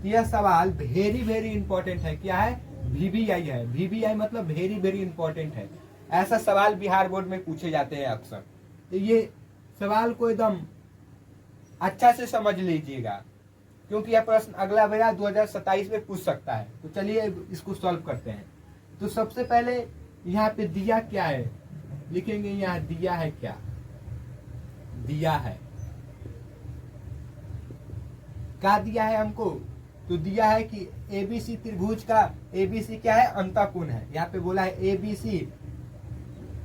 यह सवाल वेरी इंपॉर्टेंट है। क्या है, VBI है। VBI मतलब वेरी इंपॉर्टेंट है। ऐसा सवाल बिहार बोर्ड में पूछे जाते हैं अक्सर। तो ये सवाल को एकदम अच्छा से समझ लीजिएगा, क्योंकि यह प्रश्न अगला बेरा 2027 में पूछ सकता है। तो चलिए इसको सॉल्व करते हैं। तो सबसे पहले यहाँ पे दिया क्या है, लिखेंगे यहाँ दिया है, क्या दिया है, क्या दिया है हमको, तो दिया है कि ABC त्रिभुज का ABC क्या है, अंतःकोण है। यहाँ पे बोला है ABC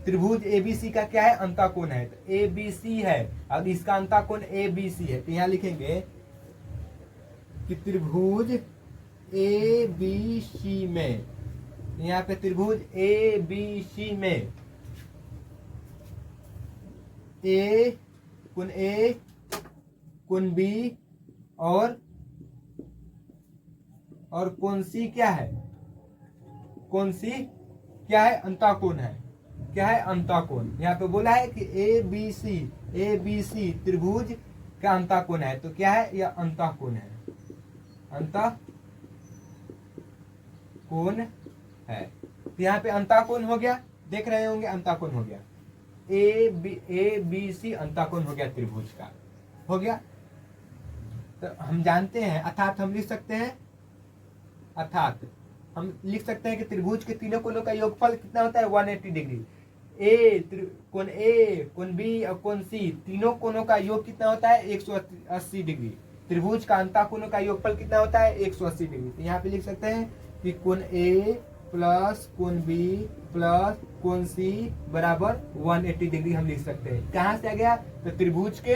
त्रिभुज ABC का क्या है, अंतःकोण है। तो ABC है, अब इसका अंतःकोण ABC है। तो यहाँ लिखेंगे कि त्रिभुज ABC में, यहाँ पे त्रिभुज ABC में A कोण B और कोण C क्या है, कोण C क्या है, अंतःकोण है। क्या है, अंतःकोण। यहाँ पे बोला है कि ABC त्रिभुज का अंतःकोण है। तो क्या है, यह अंतःकोण है, अंतःकोण है। तो यहाँ पे अंतःकोण हो गया, देख रहे होंगे अंतःकोण हो गया, ABC अंतःकोण हो गया, त्रिभुज का हो गया। तो हम जानते हैं, अर्थात हम लिख सकते हैं, कि त्रिभुज के तीनों कोणों का योगफल कितना होता है, 180 डिग्री। कोण A, कोण B और कोण C, तीनों कोणों का योग कितना होता है, 180 डिग्री। त्रिभुज का अंतःकोणों का योगफल कितना होता है, 180 डिग्री। तो यहाँ पे लिख सकते हैं कि कोण A प्लस कोण B प्लस कोण C बराबर 180 डिग्री हम लिख सकते हैं। कहाँ से आ गया, तो त्रिभुज के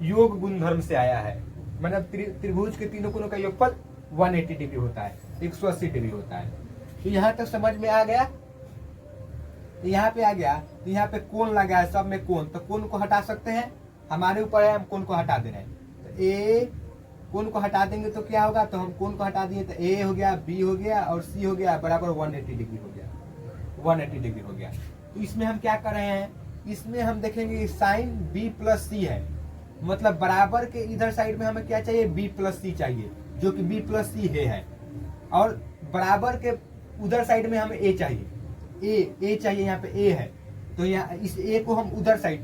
योग गुणधर्म से आया है। मतलब त्रिभुज के तीनों कोणों का योगफल 180 डिग्री होता है, 180 डिग्री होता है। तो यहाँ तक समझ में आ गया। तो यहाँ पे आ गया, तो यहाँ पे कोण लगा है, सब में कोण, तो कोण को हटा सकते हैं, हमारे ऊपर है, हम कोण को हटा दे रहे हैं। तो ए कोण को हटा देंगे तो क्या होगा, तो हम कोण को हटा दिए तो ए हो गया, बी हो गया और सी हो गया, बराबर 180 डिग्री हो गया, 180 डिग्री हो गया। तो इसमें हम क्या कर रहे हैं, इसमें हम देखेंगे साइन बी प्लस सी है, मतलब बराबर के इधर साइड में हमें क्या चाहिए, बी प्लस सी चाहिए, जो कि बी प्लस सी है, और बराबर के उधर साइड में हमें ए चाहिए, ए चाहिए, यहाँ पे ए है, तो यहाँ इस ए को हम उधर साइड,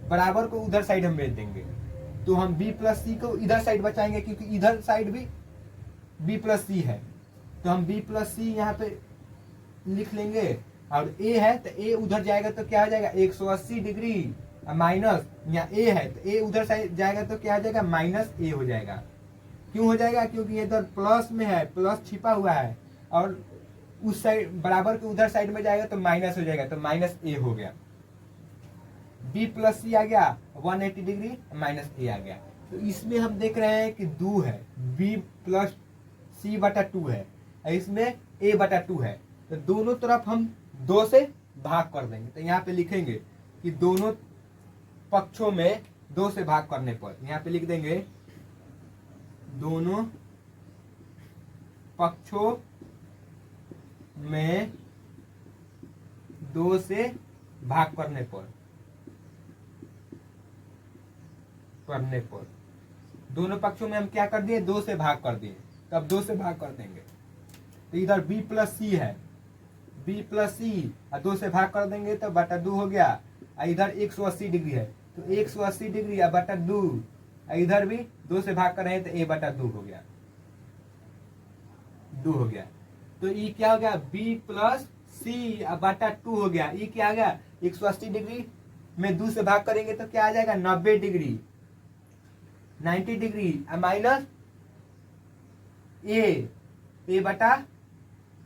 बराबर को उधर साइड हम भेज देंगे, तो हम बी प्लस सी को इधर साइड बचाएंगे, क्योंकि इधर साइड भी बी प्लस सी है, तो हम बी प्लस सी यहाँ पे लिख लेंगे, और ए है तो ए उधर जाएगा तो क्या हो जाएगा 180 डिग्री, माइनस यहाँ ए है तो ए उधर साइड जाएगा तो क्या हो जाएगा, माइनस ए हो जाएगा। क्यों हो जाएगा, क्योंकि इधर प्लस में है, प्लस छिपा हुआ है, और उस साइड बराबर के उधर साइड में जाएगा तो माइनस हो जाएगा, तो माइनस ए हो गया। बी प्लस सी आ गया 180 डिग्री, माइनस ए आ गया। तो इसमें हम देख रहे हैं कि 2 है, बी प्लस सी बटा 2 है, इसमें ए बटा 2 है, तो दोनों तरफ हम 2 से भाग कर देंगे। तो यहाँ पे लिखेंगे कि दोनों पक्षों में 2 से भाग करने पर, यहाँ पे लिख देंगे दोनों पक्षों में 2 से भाग करने पर, दोनों पक्षों में हम क्या कर दिए, 2 से भाग कर दिए, तब 2 से भाग कर देंगे। तो इधर b प्लस सी है, b प्लस सी, 2 से भाग कर देंगे तो बटा 2 हो गया, इधर 180 डिग्री है तो 180 डिग्री बटा 2, इधर भी 2 से भाग कर रहे हैं तो a बटा 2 हो गया, 2 हो गया। तो ये क्या हो गया, b प्लस सी बटा 2 हो गया। ये क्या आ गया, 180 डिग्री में 2 से भाग करेंगे तो क्या आ जाएगा, 90 डिग्री, 90 डिग्री माइनस ए बटा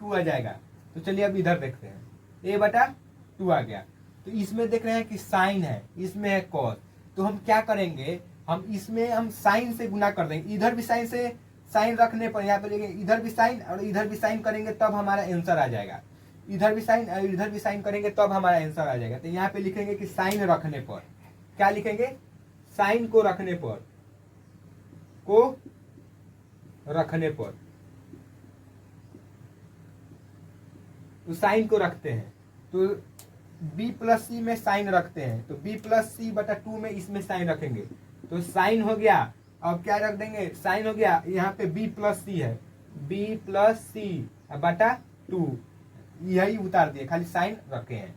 2 आ जाएगा। तो चलिए अब इधर देखते हैं, ए बटा 2 आ गया। तो इसमें देख रहे हैं कि साइन है, इसमें है कॉस, तो हम क्या करेंगे, हम इसमें हम साइन से गुना कर देंगे, इधर भी साइन से, साइन रखने पर यहाँ पे लेंगे, इधर भी साइन और इधर भी साइन करेंगे तब हमारा आंसर आ जाएगा, इधर भी साइन और इधर भी साइन करेंगे तब हमारा आंसर आ जाएगा। तो यहाँ पे लिखेंगे कि साइन रखने पर, क्या लिखेंगे, साइन को रखने पर, तो साइन को रखते हैं, तो b प्लस सी में साइन रखते हैं, तो b प्लस सी बटा 2 में इसमें साइन रखेंगे, तो साइन हो गया। अब क्या रख देंगे, साइन हो गया, यहाँ पे b प्लस सी है, b प्लस सी बटा 2, यही उतार दिए, खाली साइन रखे हैं।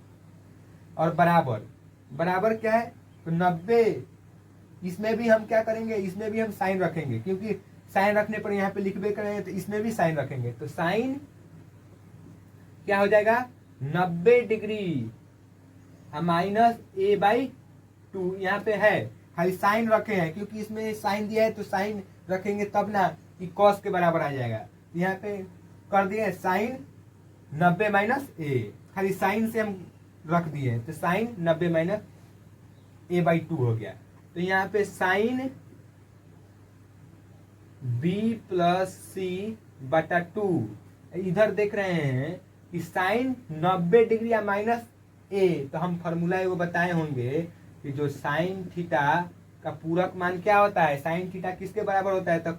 और बराबर, बराबर क्या है, तो 90, इसमें भी हम क्या करेंगे, इसमें भी हम साइन रखेंगे, क्योंकि साइन रखने पर यहाँ पे लिखबे करेंगे तो इसमें भी साइन रखेंगे, तो साइन क्या हो जाएगा 90 डिग्री माइनस ए बाई 2, यहाँ पे है खाली साइन रखे हैं, क्योंकि इसमें साइन दिया है तो साइन रखेंगे तब ना कि कॉस के बराबर आ जाएगा। यहाँ पे कर दिए साइन 90 माइनस ए, खाली साइन से हम रख दिए, तो साइन 90 माइनस ए बाई 2 हो गया। तो यहाँ पे साइन b प्लस सी बटा 2, इधर देख रहे हैं कि साइन 90 डिग्री या माइनस ए, तो हम फॉर्मूला वो बताए होंगे कि जो साइन थीटा का पूरक मान क्या होता है, साइन थीटा किसके बराबर होता है, तो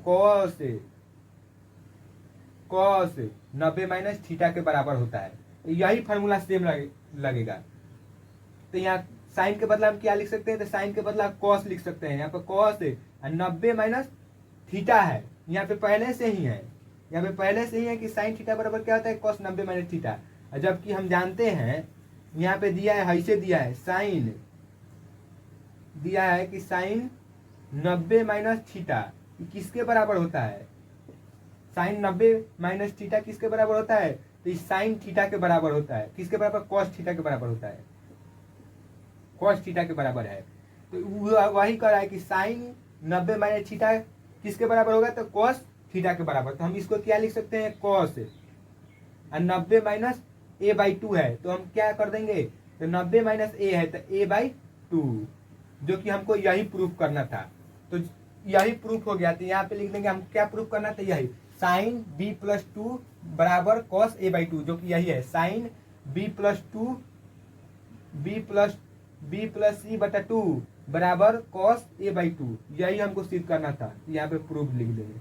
कॉस 90 माइनस थीटा के बराबर होता है। यही फॉर्मूला सेम लगेगा। तो यहाँ साइन के बदला हम क्या लिख सकते हैं, तो साइन के बदला कॉस लिख सकते हैं। यहाँ पे कॉस 90 माइनस थीटा है, यहाँ पे पहले से ही है, यहाँ पे पहले से ही है कि साइन थीटा बराबर क्या होता है, कॉस 90 माइनस थीटा। जबकि हम जानते हैं यहाँ पे दिया है, ऐसे दिया है, साइन दिया है कि साइन 90 माइनस थीटा किसके बराबर होता है, साइन 90 माइनस थीटा किसके बराबर होता है, तो इस साइन थीटा के बराबर होता है, किसके बराबर, कॉस थीटा के बराबर होता है, कॉस थीटा के बराबर है। तो वही कह रहा है कि साइन 90 माइनस थीटा किसके बराबर होगा, तो कॉस थीटा के बराबर। तो हम इसको क्या लिख सकते हैं, कॉस 90 माइनस ए बाई 2 है, तो हम क्या कर देंगे, तो 90 माइनस ए है तो ए बाई 2, जो कि हमको यही प्रूफ करना था। तो यही प्रूफ हो गया। तो यहाँ पे लिख देंगे हम क्या प्रूफ करना था, यही साइन b प्लस 2 बराबर कॉस ए बाई 2, जो कि यही है, sine b plus 2 b plus c बटा 2 बराबर कॉस ए बाई 2, यही हमको सिद्ध करना था। यहाँ पे प्रूव लिख देंगे,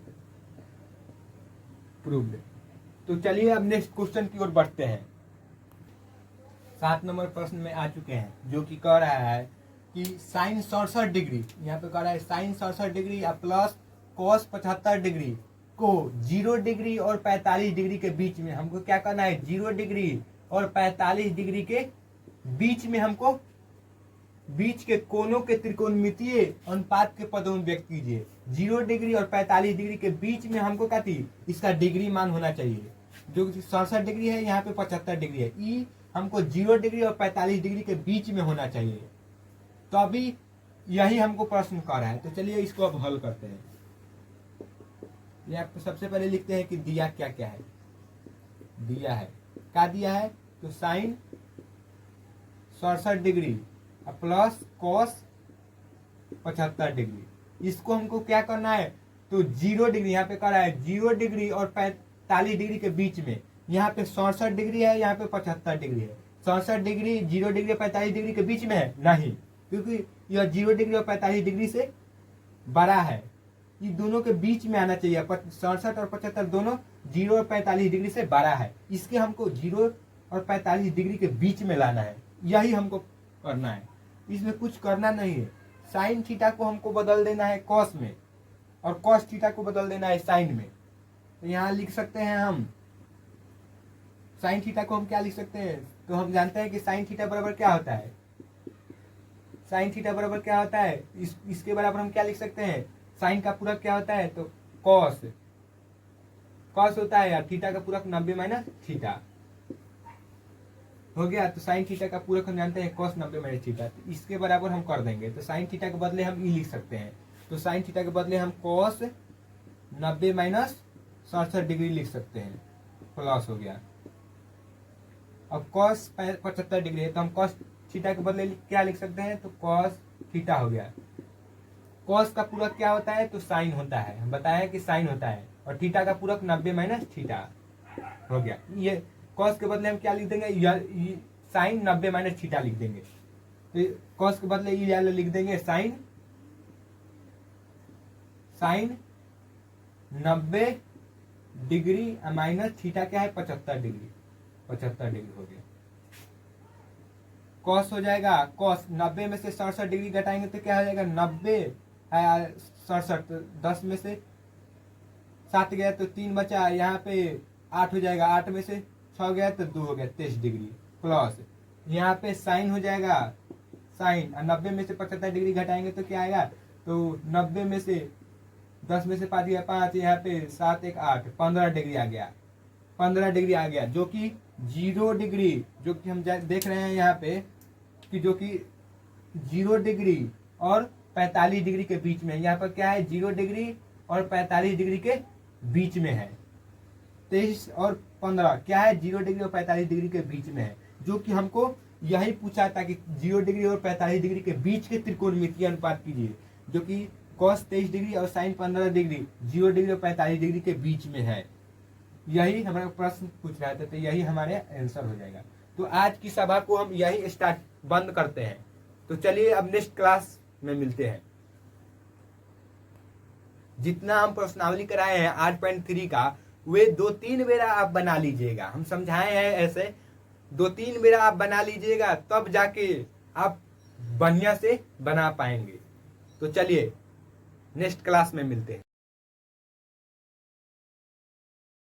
प्रूव्ड। तो चलिए अब नेक्स्ट क्वेश्चन की ओर बढ़ते हैं। 7 नंबर प्रश्न में आ चुके हैं, जो कि कह रहा है कि साइन 67 डिग्री, यहाँ पे कह रहा है साइन 67 डिग्री या प्लस कॉस 75 डिग्री को 0 डिग्री और 45 डिग्री के बीच में हमको क्या करना है, 0 डिग्री और 45 डिग्री के बीच में हमको बीच के कोनों के त्रिकोणमितीय अनुपात के पदों में व्यक्त कीजिए। 0 डिग्री और 45 डिग्री के बीच में हमको क्या थी, इसका डिग्री मान होना चाहिए। जो 67 डिग्री है, यहाँ पे 75 डिग्री है, ई हमको 0 डिग्री और 45 डिग्री के बीच में होना चाहिए। तो अभी यही हमको प्रश्न कर रहा है। तो चलिए इसको अब हल करते हैं। यहाँ सबसे पहले लिखते हैं कि दिया क्या क्या है। दिया है, क्या दिया है, तो sine 67 degree plus cos 75 degree, इसको हमको क्या करना है, तो 0 डिग्री, यहाँ पे कह रहा है 0 डिग्री और 45 डिग्री के बीच में। यहाँ पे 67 डिग्री है, यहाँ पे 75 डिग्री है। 67 डिग्री 0 डिग्री और 45 डिग्री के बीच में है नहीं, क्योंकि यह 0 डिग्री और 45 डिग्री से बड़ा है। ये दोनों के बीच में आना चाहिए। 67 और 75 दोनों 0 और 45 डिग्री से बड़ा है, इसके हमको 0 और 45 डिग्री के बीच में लाना है। यही हमको करना है, इसमें कुछ करना नहीं है। साइन थीटा को हमको बदल देना है कॉस में, और कॉस थीटा को बदल देना है साइन में। तो यहाँ लिख सकते हैं हम साइन थीटा को हम क्या लिख सकते हैं, तो हम जानते हैं कि साइन थीटा बराबर क्या होता है। साइन थीटा बराबर क्या होता है, इसके बराबर हम क्या लिख सकते हैं, साइन का पूरक क्या होता है, तो कॉस। कॉस होता है यार थीटा का पूरक 90 माइनस थीटा हो गया। तो साइन थीटा का पूरक हम जानते हैं कॉस 90 माइनस थीटा, तो इसके बराबर हम कर देंगे। तो साइन थीटा के बदले हम ई लिख सकते हैं, तो साइन थीटा के बदले हम कॉस 90 माइनस 67 डिग्री लिख सकते हैं, प्लस हो गया। अब कॉस 75 डिग्री है, तो हम कॉस थीटा के बदले क्या लिख सकते हैं, तो कॉस थीटा हो गया। कॉस का पूरक क्या होता है, तो साइन होता है, हम बताया कि साइन होता है, और थीटा का पूरक 90 माइनस थीटा हो गया। ये कॉस के बदले हम क्या लिख देंगे, साइन 90 माइनस थीटा लिख देंगे। तो कॉस के बदले ये लिख देंगे साइन 90 डिग्री माइनस थीटा क्या है, 75 डिग्री। 75 डिग्री हो गया। कॉस हो जाएगा, कॉस 90 में से 67 डिग्री घटाएंगे तो क्या हो जाएगा, 90 67, 10 में से 7 गया तो 3 बचा, यहाँ पे 8 हो जाएगा, 8 में से 6 गया तो 2 हो गया, 23 डिग्री। प्लस यहाँ पे साइन हो जाएगा, साइन 90 में से 75 डिग्री घटाएंगे तो क्या आएगा, तो 90 में से 10 में से 5 गया 5, यहाँ पे 7 1 8, 15 डिग्री आ गया। 15 डिग्री आ गया, जो कि 0 डिग्री, जो कि हम देख रहे हैं यहाँ पे कि जो कि 0 डिग्री और 45 डिग्री के बीच में। यहाँ पर क्या है, 0 डिग्री और 45 डिग्री के बीच में है। 23 और 15 क्या है, 0 डिग्री और 45 डिग्री के बीच में है, जो कि हमको यही पूछा था कि 0 डिग्री और 45 डिग्री के बीच के त्रिकोणमितीय अनुपात कीजिए, जो कि कॉस 23 डिग्री और साइन 15 डिग्री 0 डिग्री और 45 डिग्री के बीच में है। यही हमारा प्रश्न पूछ रहा था, तो यही हमारे आंसर हो जाएगा। तो आज की सभा को हम यही बंद करते हैं। तो चलिए अब नेक्स्ट क्लास में मिलते हैं। जितना हम प्रश्नावली कराए हैं 8.3 का, वे 2-3 बेरा आप बना लीजिएगा। हम समझाए हैं ऐसे 2-3 बेरा आप बना लीजिएगा, तब जाके आप बढ़िया से बना पाएंगे। तो चलिए नेक्स्ट क्लास में मिलते हैं।